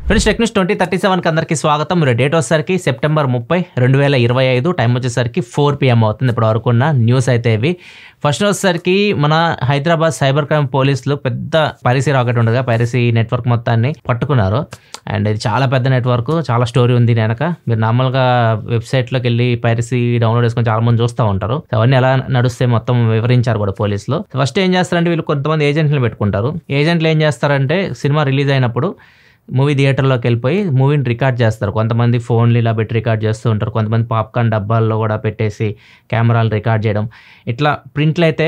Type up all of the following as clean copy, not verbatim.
Friends tech news 2037కి అందరికీ స్వాగతం. మీరు డేట్ వచ్చేసరికి సెప్టెంబర్ 30, 2025, టైం వచ్చేసరికి 4 PM అవుతుంది. ఇప్పుడు వరకు ఉన్న న్యూస్ అయితే ఇవి. ఫస్ట్ వచ్చేసరికి మన హైదరాబాద్ సైబర్ క్రైమ్ పోలీసులు పెద్ద పైరసీ రాకెట్ ఉండగా పైరసీ నెట్వర్క్ మొత్తాన్ని పట్టుకున్నారు. అండ్ ఇది చాలా పెద్ద నెట్వర్క్, చాలా స్టోరీ ఉంది వెనక. మీరు నార్మల్గా వెబ్సైట్లోకి వెళ్ళి పైరసీ డౌన్లోడ్ చేసుకొని చాలా మంది చూస్తూ ఉంటారు. అవన్నీ ఎలా నడుస్తే మొత్తం వివరించారు కూడా పోలీసులు. ఫస్ట్ ఏం చేస్తారంటే వీళ్ళు కొంతమంది ఏజెంట్లు పెట్టుకుంటారు. ఏజెంట్లు ఏం చేస్తారంటే సినిమా రిలీజ్ అయినప్పుడు మూవీ థియేటర్లోకి వెళ్ళిపోయి మూవీని రికార్డ్ చేస్తారు. కొంతమంది ఫోన్లు ఇలా పెట్టి రికార్డ్ చేస్తూ ఉంటారు. కొంతమంది పాప్కార్న్ డబ్బాల్లో కూడా పెట్టేసి కెమెరాలు రికార్డ్ చేయడం, ఇట్లా ప్రింట్లు అయితే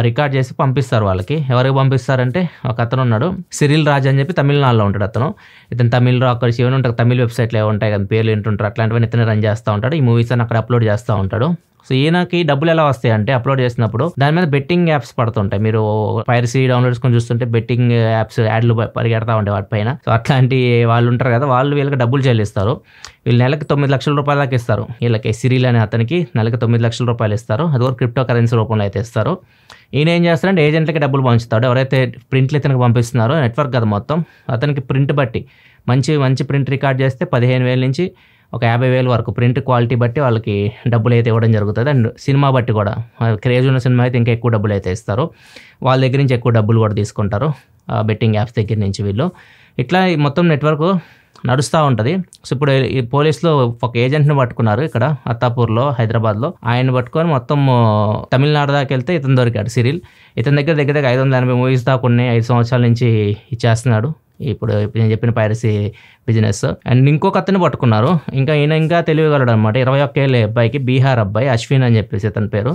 రికార్డ్ చేసి పంపిస్తారు వాళ్ళకి. ఎవరికి పంపిస్తారంటే ఒక అతను ఉన్నాడు, సిరిల్ రాజ్ అని చెప్పి తమిళనాడులో ఉంటాడు అతను. ఇతను తమిళ్లో అక్కడ శివన్ ఉంటారు, తమిళ వెబ్సైట్లు ఏమి ఉంటాయి కదా, పేర్లు వింటుంటారు, అట్లాంటివన్నీ ఇతను రన్ చేస్తూ ఉంటాడు. ఈ మూవీస్ అని అక్కడ అప్లోడ్ చేస్తూ ఉంటాడు. సో ఈయనకి డబ్బులు ఎలా వస్తాయి అంటే అప్లోడ్ చేసినప్పుడు దాని మీద బెట్టింగ్ యాప్స్ పడుతుంటాయి. మీరు పైరసీ డౌన్లోడ్ చేసుకొని చూస్తుంటే బెట్టింగ్ యాప్స్ యాడ్లు పరిగెడతా ఉంటాయి వాటిపైన. సో అట్లాంటి వాళ్ళు ఉంటారు కదా, వాళ్ళు వీళ్ళకి డబ్బులు చెల్లిస్తారు. వీళ్ళు నెలకి 9 లక్షల రూపాయల దాకా ఇస్తారు. వీళ్ళకి సిరిల్ అనే అతనికి నెలకి 9 లక్షల రూపాయలు ఇస్తారు. అది కూడా క్రిప్టో కరెన్సీ రూపంలో అయితే ఇస్తారు. ఈయన ఏం చేస్తారంటే ఏజెంట్లకి డబ్బులు పంచుతాడు. ఎవరైతే ప్రింట్లు ఇతనికి పంపిస్తున్నారో, నెట్వర్క్ కదా మొత్తం, అతనికి ప్రింట్ బట్టి మంచి ప్రింట్ రికార్డ్ చేస్తే 15,000 నుంచి ఒక 50,000 వరకు ప్రింట్ క్వాలిటీ బట్టి వాళ్ళకి డబ్బులు అయితే ఇవ్వడం జరుగుతుంది. అండ్ సినిమా బట్టి కూడా క్రేజ్ ఉన్న సినిమా అయితే ఇంకా ఎక్కువ డబ్బులు అయితే ఇస్తారు. వాళ్ళ దగ్గర నుంచి ఎక్కువ డబ్బులు కూడా తీసుకుంటారు బెట్టింగ్ యాప్స్ దగ్గర నుంచి వీళ్ళు. ఇట్లా మొత్తం నెట్వర్క్ నడుస్తూ ఉంటుంది. సో ఇప్పుడు ఈ పోలీసులు ఒక ఏజెంట్ని పట్టుకున్నారు ఇక్కడ అత్తాపూర్లో, హైదరాబాద్లో. ఆయన పట్టుకొని మొత్తం తమిళనాడు దాకా వెళ్తే ఇతను దొరికాడు సిరిల్. ఇతని దగ్గర 580 మూవీస్ దాకా ఉన్నాయి. 5 సంవత్సరాల నుంచి ఇచ్చేస్తున్నాడు ఇప్పుడు నేను చెప్పిన పైరసీ బిజినెస్. అండ్ ఇంకొక అతన్ని పట్టుకున్నారు. ఈయన ఇంకా తెలియగలడు అనమాట. 21 ఏళ్ళ అబ్బాయికి, బీహార్ అబ్బాయి అశ్విన్ అని చెప్పేసి ఇతని పేరు.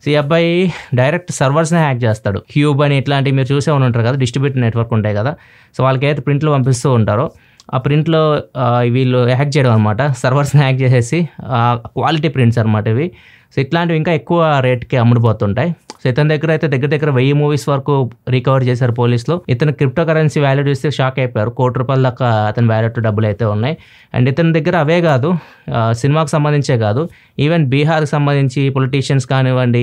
సో ఈ అబ్బాయి డైరెక్ట్ సర్వర్స్ని హ్యాక్ చేస్తాడు. క్యూబ్ అని ఇట్లాంటివి మీరు చూసే ఉంటారు కదా, డిస్ట్రిబ్యూటర్ నెట్వర్క్ ఉంటాయి కదా. సో వాళ్ళకి అయితే ప్రింట్లు పంపిస్తూ ఉంటారో ఆ ప్రింట్లో వీళ్ళు హ్యాక్ చేయడం అనమాట. సర్వర్స్ని హ్యాక్ చేసేసి క్వాలిటీ ప్రింట్స్ అనమాట ఇవి. సో ఇట్లాంటివి ఇంకా ఎక్కువ రేట్కి అమ్ముడుపోతుంటాయి. సో ఇతని దగ్గర అయితే దగ్గర 1000 మూవీస్ వరకు రికవర్ చేశారు పోలీసులు. ఇతను క్రిప్టో కరెన్సీ వ్యాల్యూ చూస్తే షాక్ అయిపోయారు. ₹1,00,00,000 దాకా అతని వ్యాలెట్ డబ్బులు అయితే ఉన్నాయి. అండ్ ఇతని దగ్గర అవే కాదు, సినిమాకి సంబంధించే కాదు, ఈవెన్ బీహార్కి సంబంధించి పొలిటీషియన్స్ కానివ్వండి,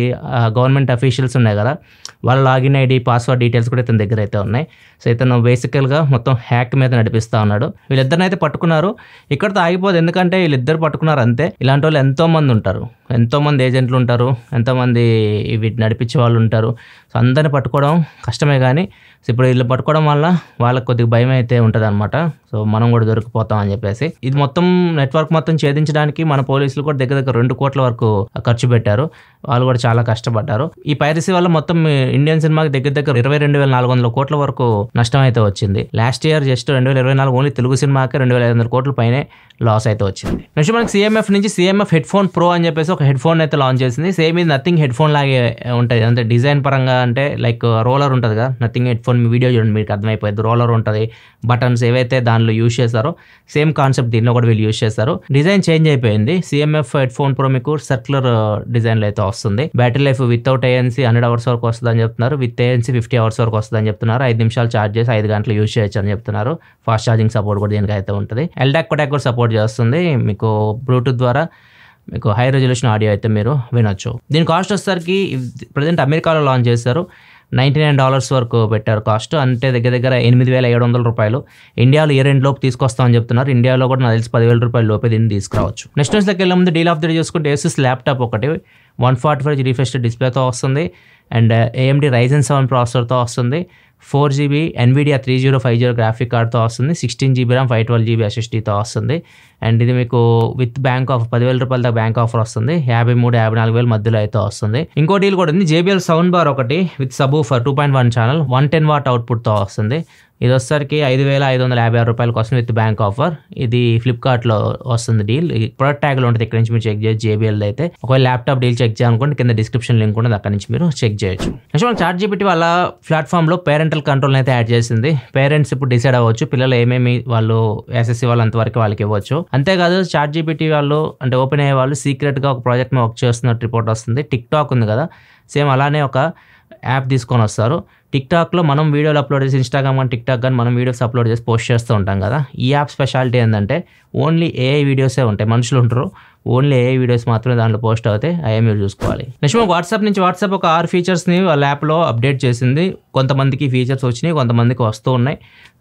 గవర్నమెంట్ అఫీషియల్స్ ఉన్నాయి కదా, వాళ్ళ లాగిన్ ఐడి, పాస్వర్డ్ డీటెయిల్స్ కూడా ఇతని దగ్గర అయితే ఉన్నాయి. సో ఇతను బేసికల్గా మొత్తం హ్యాక్ మీద నడిపిస్తూ ఉన్నాడు. వీళ్ళిద్దరిని అయితే పట్టుకున్నారు. ఇక్కడితో ఆగిపోదు, ఎందుకంటే వీళ్ళిద్దరు పట్టుకున్నారు అంతే. ఇలాంటి వాళ్ళు ఎంతోమంది ఉంటారు, ఎంతోమంది ఏజెంట్లు ఉంటారు, ఎంతోమంది వీటిని నడిపించే వాళ్ళు ఉంటారు. సో అందరిని పట్టుకోవడం కష్టమే, కానీ సో ఇప్పుడు వీళ్ళు పట్టుకోవడం వల్ల వాళ్ళకి కొద్దిగా భయం అయితే ఉంటుంది అనమాట. సో మనం కూడా దొరికిపోతాం అని చెప్పేసి ఇది మొత్తం నెట్వర్క్ మొత్తం ఛేదించడానికి మన పోలీసులు కూడా దగ్గర 2 కోట్ల వరకు ఖర్చు పెట్టారు. వాళ్ళు కూడా చాలా కష్టపడ్డారు. ఈ పైరసీ వల్ల మొత్తం ఇండియన్ సినిమాకి దగ్గర 22,400 కోట్ల వరకు నష్టం అయితే వచ్చింది. Last year just 2024 only Telugu సినిమాకి 2,500 కోట్ల పైనే లాస్ అయితే వచ్చింది. నెక్స్ట్ మనకి సిఎంఎఫ్ నుంచి సిఎంఎఫ్ హెడ్ ఫోన్ ప్రో అని చెప్పేసి ఒక హెడ్ ఫోన్ అయితే లాంచ్ చేసింది. సేమ్ ఇది నథింగ్ హెడ్ ఫోన్ లాగే ఉంటుంది. అంటే డిజైన్ పరంగా అంటే లైక్ రోలర్ ఉంటుంది కదా, నథింగ్ హెడ్ ఫోన్ మీ వీడియో చూడండి మీకు అర్థమైపోయింది. రోలర్ ఉంటుంది, బటన్స్ ఏవైతే దానిలో యూజ్ చేస్తారో సేమ్ కాన్సెప్ట్ దీనిలో కూడా వీళ్ళు యూజ్ చేస్తారు. డిజైన్ చేంజ్ అయిపోయింది. సిఎంఎఫ్ హెడ్ ఫోన్ ప్రో మీకు సర్క్యులర్ డిజైన్లో అయితే వస్తుంది. Battery life without ANC 100 hours వరకు వస్తుంది అని చెప్తున్నారు. విత్ ANC 50 అవర్స్ వరకు వస్తుంది అని చెప్తున్నారు. 5 నిమిషాలు ఛార్జ్ చేసి 5 గంటలు యూజ్ చేయొచ్చు అని చెప్తున్నారు. ఫాస్ట్ ఛార్జింగ్ సపోర్ట్ కూడా దీనికి అయితే ఉంటుంది. LDAC కూడా సపోర్ట్ చేస్తుంది. మీకు బ్లూటూత్ ద్వారా మీకు హై రెజల్యూషన్ ఆడియో అయితే మీరు వినొచ్చు. దీని కాస్ట్ వచ్చేసరికి ప్రజెంట్ అమెరికాలో లాంచ్ చేశారు. $99 వరకు పెట్టారు కాస్ట్. అంటే దగ్గర 8,700 రూపాయలు. ఇండియాలో ఇయర్ ఎండ్ లోపు తీసుకొస్తామని చెప్తున్నారు. ఇండియాలో కూడా నాకు తెలిసి 10,000 రూపాయల లోపే దీన్ని తీసుకురావచ్చు. నెక్స్ట్ న్యూస్లోకి వెళ్ళే ముందు డీల్ ఆఫ్ ది డే చూసుకుంటే ASUS ల్యాప్టాప్ ఒకటి 145 రిఫ్రెష్ డిస్ప్లేతో వస్తుంది. అండ్ AMD Ryzen 7 ప్రాసెసర్తో వస్తుంది. 4GB NVIDIA 3050 గ్రాఫిక్ కార్డ్తో వస్తుంది. 16GB RAM 512GB SSDతో వస్తుంది. అండ్ ఇది మీకు విత్ బ్యాంక్ ఆఫర్ 10,000 రూపాయల దాకా బ్యాంక్ ఆఫర్ వస్తుంది. 53,000-54,000 మధ్యలో అయితే వస్తుంది. ఇంకో డీల్ కూడా ఉంది. JBL సౌండ్ బార్ ఒకటి విత్ సబూఫర్ 2.1 ఛానల్ 110 వాట్ అవుట్పుట్తో వస్తుంది. ఇది వచ్చేసరికి 5,556 రూపాయలకు వస్తుంది విత్ బ్యాంక్ ఆఫర్. ఇది ఫ్లిప్కార్ట్లో వస్తుంది డీల్. ప్రొడక్ట్ ట్యాగ్లో ఉంటుంది, ఇక్కడ నుంచి మీరు చెక్ చేయొచ్చు. JBL అయితే ఒకవేళ ల్యాప్టాప్ డీల్ చెక్ చేయాలనుకోండి, కింద డిస్క్రిప్షన్ లింక్ ఉంటుంది, అక్కడ నుంచి మీరు చెక్ చేయొచ్చు. నెక్స్ట్ మనం ChatGPT వాళ్ళ ప్లాట్ఫామ్లో పేరెంటల్ కంట్రోల్ అయితే యాడ్ చేసింది. పేరెంట్స్ ఇప్పుడు డిసైడ్ అవ్వచ్చు పిల్లలు ఏమేమి వాళ్ళు SSC వాళ్ళు అంతవరకు వాళ్ళకి ఇవ్వచ్చు. అంతేకాదు ChatGPT వాళ్ళు అంటే OpenAI వాళ్ళు సీక్రెట్గా ఒక ప్రాజెక్ట్ మీద వర్క్ చేస్తున్నట్టు రిపోర్ట్ వస్తుంది. టిక్టాక్ ఉంది కదా, సేమ్ అలానే ఒక యాప్ తీసుకొని వస్తారు. టిక్టాక్లో మనం వీడియోలు అప్లోడ్ చేసి, ఇన్స్టాగ్రామ్ కానీ టిక్టాక్ కానీ మనం వీడియోస్ అప్లోడ్ చేసి పోస్ట్ చేస్తూ ఉంటాం కదా. ఈ యాప్ స్పెషాలిటీ ఏంటంటే ఓన్లీ AI వీడియోసే ఉంటాయి, మనుషులు ఉంటారు. ఓన్లీ ఏఐ వీడియోస్ మాత్రమే దాంట్లో పోస్ట్ అవుతాయి, అయ్యే మీరు చూసుకోవాలి. నెక్స్ట్ మనకు వాట్సాప్ ఒక 6 ఫీచర్స్ని వాళ్ళ యాప్లో అప్డేట్ చేసింది. కొంతమందికి ఫీచర్స్ వచ్చినాయి, కొంతమందికి వస్తూ ఉన్నాయి,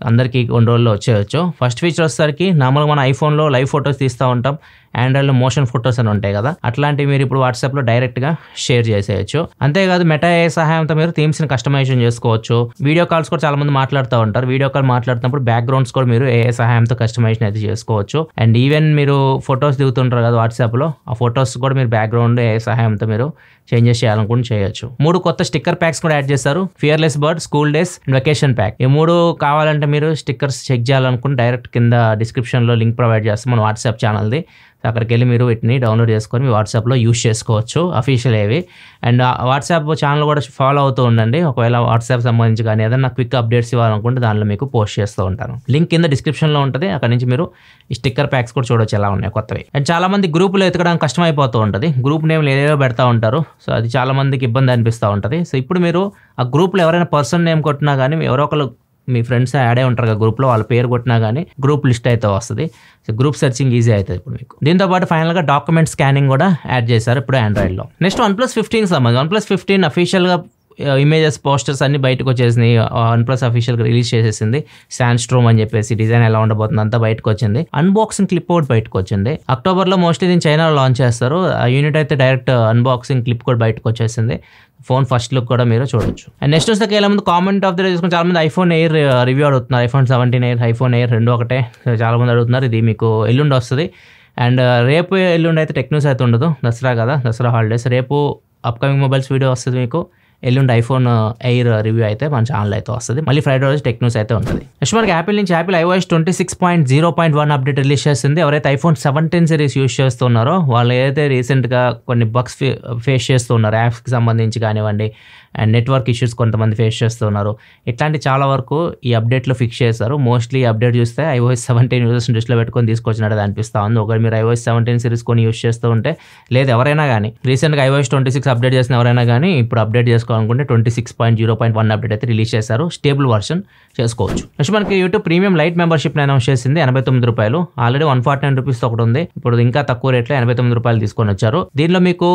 అందరికీ కొన్ని రోజుల్లో వచ్చేయచ్చు. ఫస్ట్ ఫీచర్ వచ్చేసరికి నార్మల్గా మన ఐఫోన్లో లైవ్ ఫొటోస్ తీస్తూ ఉంటాం, ఆండ్రాయిడ్లో మోషన్ ఫొటోస్ అని ఉంటాయి కదా, అట్లాంటివి మీరు ఇప్పుడు వాట్సాప్లో డైరెక్ట్గా షేర్ చేసేయచ్చు. అంతేకాదు మెటా ఏఐ సహాయంతో మీరు థీమ్స్ని కస్టమైజేషన్ చేసుకోవచ్చు. వీడియో కాల్స్ కూడా చాలా మంది మాట్లాడుతూ ఉంటారు, వీడియో కాల్ మాట్లాడుతున్నప్పుడు బ్యాక్గ్రౌండ్స్ కూడా మీరు ఏఐ సహాయంతో కస్టమైజేషన్ అయితే చేసుకోవచ్చు. అండ్ ఈవెన్ మీరు ఫొటోస్ దిగుతుంటారు కదా వాట్సాప్లో, ఆ ఫొటోస్ కూడా మీరు బ్యాక్గ్రౌండ్ ఏఐ సహాయంతో మీరు చేంజెస్ చేయాలనుకుంటే చేయొచ్చు. 3 కొత్త స్టిక్కర్ ప్యాక్స్ కూడా యాడ్ చేస్తారు, fearless bird, school days and vacation pack. ఈ 3 కావాలంటే మీరు స్టిక్కర్స్ చెక్ చేయాలనుకుంటే డైరెక్ట్ కింద డిస్క్రిప్షన్లో లింక్ ప్రొవైడ్ చేస్తాం మన వాట్సాప్ ఛానల్ది. అక్కడికి వెళ్ళి మీరు వీటిని డౌన్లోడ్ చేసుకొని మీ వాట్సాప్లో యూస్ చేసుకోవచ్చు, అఫీషియల్ ఏవి. అండ్ వాట్సాప్ ఛానల్ కూడా ఫాలో అవుతూ ఉండండి. ఒకవేళ వాట్సాప్ సంబంధించి కానీ ఏదైనా క్విక్ అప్డేట్స్ ఇవ్వాలనుకుంటే దానిలో మీకు పోస్ట్ చేస్తూ ఉంటాను. లింక్ కింద డిస్క్రిప్షన్లో ఉంటుంది, అక్కడ నుంచి మీరు ఈ స్టిక్కర్ ప్యాక్స్ కూడా చూడొచ్చు ఎలా ఉన్నాయి కొత్తవి. అండ్ చాలా మంది గ్రూపులో ఎతకడానికి కష్టమైపోతూ ఉంటుంది, గ్రూప్ నేమ్లు ఏదేదో పెడతా ఉంటారు, సో అది చాలా మందికి ఇబ్బంది అనిపిస్తూ ఉంటుంది. సో ఇప్పుడు మీరు ఆ గ్రూప్లో ఎవరైనా పర్సన్ నేమ్ కొట్టినా కానీ ఎవరో ఒకరు మీ ఫ్రెండ్స్ యాడ్ అయి ఉంటారు కదా గ్రూప్లో, వాళ్ళ పేరు కొట్టినా కానీ గ్రూప్ లిస్ట్ అయితే వస్తుంది. సో గ్రూప్ సెర్చింగ్ ఈజీ అవుతుంది ఇప్పుడు మీకు. దీంతో పాటు ఫైనల్గా డాక్యుమెంట్ స్కానింగ్ కూడా యాడ్ చేశారు ఇప్పుడు ఆండ్రాయిడ్లో. నెక్స్ట్ OnePlus 15 సంబంధించి OnePlus 15 అఫీషియల్గా ఇమేజెస్ పోస్టర్స్ అన్ని బయటకు వచ్చేసినాయి. OnePlus అఫీషియల్గా రిలీజ్ చేసేసింది. శాండ్స్ట్రోమ్ అని చెప్పేసి డిజైన్ ఎలా ఉండబోతుంది అంతా బయటకు వచ్చింది. అన్బాక్సింగ్ క్లిప్ కూడా బయటకు వచ్చింది. అక్టోబర్లో మోస్ట్లీ దీన్ని చైనాలో లాంచ్ చేస్తారు. ఆ యూనిట్ అయితే డైరెక్ట్ అన్బాక్సింగ్ క్లిప్ కూడా బయటకు వచ్చేసింది. ఫోన్ ఫస్ట్ లుక్ కూడా మీరు చూడొచ్చు. అండ్ నెక్స్ట్ వస్తే కేవలం ముందు కామెంట్ ఆఫ్ ద డే చూసుకుని చాలా మంది ఐఫోన్ ఎయిర్ రివ్యూ అడుగుతున్నారు. iPhone 17 ఎయిర్, iPhone ఎయిర్ 2 ఒకటే చాలా మంది అడుగుతున్నారు. ఇది మీకు ఎల్లుండి వస్తుంది. అండ్ రేపు ఎల్లుండి అయితే టెక్ న్యూస్ అయితే ఉండదు, దసరా కదా, దసరా హాలిడేస్. రేపు అప్కమింగ్ మొబైల్స్ వీడియో వస్తుంది మీకు. ఎల్లుండి ఐఫోన్ ఎయిర్ రివ్యూ అయితే మన ఛానల్ అయితే వస్తుంది. మళ్ళీ ఫ్రైడే రోజు టెక్ న్యూస్ అయితే ఉంటుంది. నెక్స్ట్ మనకి యాపిల్ నుంచి యాపిల్ iOS 26.0.1 అప్డేట్ రిలీజ్ చేసింది. ఎవరైతే iPhone 17 సిరీస్ యూస్ చేస్తున్నారో వాళ్ళు ఏదైతే రీసెంట్గా కొన్ని బగ్స్ ఫేస్ చేస్తున్నారు, యాప్స్కి సంబంధించి కానివ్వండి, అండ్ నెట్వర్క్ ఇష్యూస్ కొంతమంది ఫేస్ చేస్తున్నారు, ఇట్లాంటి చాలా వరకు ఈ అప్డేట్లో ఫిక్స్ చేస్తారు. మోస్ట్లీ ఈ అప్డేట్ చూస్తే iOS 17 యూజర్స్ని దృష్టిలో పెట్టుకొని తీసుకొచ్చినట్టు అనిపిస్తూ ఉంది. ఒకవేళ మీరు iOS 17 సిరీస్ కొని యూస్ చేస్తూ ఉంటే, లేదు ఎవరైనా కానీ రీసెంట్గా iOS 26 అప్డేట్ చేసిన ఎవరైనా కానీ ఇప్పుడు అప్డేట్ చేసుకోవాలనుకుంటే 26.0.1 అప్డేట్ అయితే రిలీజ్ చేశారు. స్టేబుల్ వర్షన్ చేసుకోవచ్చు. నెక్స్ట్ మనకి YouTube premium light membership announce చేసింది. ₹89. ఆల్రెడీ ₹149 ఒకటి ఉంది, ఇప్పుడు ఇంకా తక్కువ రేట్లో ₹89 తీసుకొని వచ్చారు. దీనిలో మీకు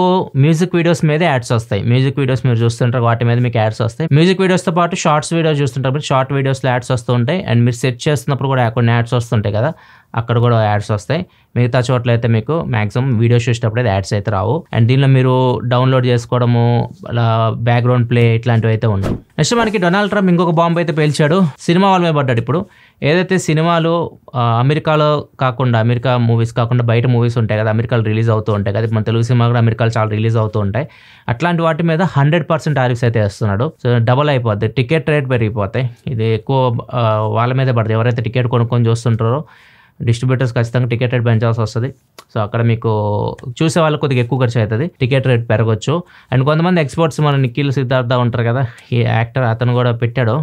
మ్యూజిక్ వీడియోస్ మీద యాడ్స్ వస్తాయి. మ్యూజిక్ వీడియోస్ మీరు చూస్తుంటారు, వాటి మీద మీకు యాడ్స్ వస్తాయి. మ్యూజిక్ వీడియోస్తో పాటు షార్ట్స్ వీడియోస్ చూస్తుంటారు, షార్ట్ వీడియోస్లో యాడ్స్ వస్తూ ఉంటాయి. అండ్ మీరు సెర్చ్ చేస్తున్నప్పుడు కూడా కొన్ని యాడ్స్ వస్తుంటాయి కదా, అక్కడ కూడా యాడ్స్ వస్తాయి. మిగతా చోట్ల అయితే మీకు మాక్సిమం వీడియోస్ చూసేటప్పుడు అయితే యాడ్స్ అయితే రావు. అండ్ దీనిలో మీరు డౌన్లోడ్ చేసుకోవడము, అలా బ్యాక్గ్రౌండ్ ప్లే ఇట్లాంటివి అయితే ఉండవు. నెక్స్ట్ మనకి డొనాల్డ్ ట్రంప్ ఇంకొక బాంబు అయితే పేల్చాడు. సినిమా వాళ్ళ మీద పడ్డాడు. ఇప్పుడు ఏదైతే సినిమాలు అమెరికాలో కాకుండా, అమెరికా మూవీస్ కాకుండా బయట మూవీస్ ఉంటాయి కదా, అమెరికాలో రిలీజ్ అవుతూ ఉంటాయి కదా, మన తెలుగు సినిమా కూడా అమెరికాలో చాలా రిలీజ్ అవుతూ ఉంటాయి. అట్లాంటి వాటి మీద 100% టారిఫ్స్ అయితే వేస్తున్నాడు. సో డబల్ అయిపోద్ది, టికెట్ రేట్ పెరిగిపోతాయి. ఇది ఎక్కువ వాళ్ళ మీదే పడుతుంది. ఎవరైతే టికెట్ కొనుక్కొని చూస్తుంటారో డిస్ట్రిబ్యూటర్స్ ఖచ్చితంగా టికెట్ రేట్ పెంచాల్సి వస్తుంది. సో అక్కడ మీకు చూసే వాళ్ళకి కొద్దిగా ఎక్కువ ఖర్చు అవుతుంది, టికెట్ రేట్ పెరగచ్చు. అండ్ కొంతమంది ఎక్స్పర్ట్స్, మన నిఖిల్ సిద్ధార్థ ఉంటారు కదా, ఈ యాక్టర్, అతను కూడా పెట్టాడు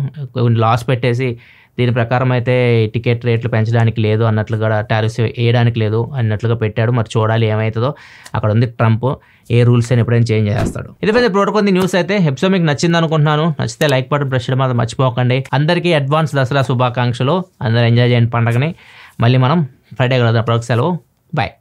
లాస్ పెట్టేసి దీని ప్రకారం అయితే టికెట్ రేట్లు పెంచడానికి లేదు అన్నట్లు కూడా, టారిఫ్స్ వేయడానికి లేదు అన్నట్లుగా పెట్టాడు. మరి చూడాలి ఏమవుతుందో. అక్కడ ఉంది ట్రంప్, ఏ రూల్స్ అని ఎప్పుడైనా చేంజ్ చేస్తాడు. ఇదే ప్రోటోకాల్ న్యూస్ అయితే. ఎపిసోడ్ మీకు నచ్చింది అనుకుంటున్నాను. నచ్చితే లైక్ బటన్ ప్రెస్ చేయడం మాత్రం మర్చిపోకండి. అందరికీ అడ్వాన్స్ దసరా శుభాకాంక్షలు. అందరూ ఎంజాయ్ చేయండి పండగని. మళ్ళీ మనం ఫ్రైడే కలుద్దాం. ప్రొడక్ట్ సెలవు. బాయ్.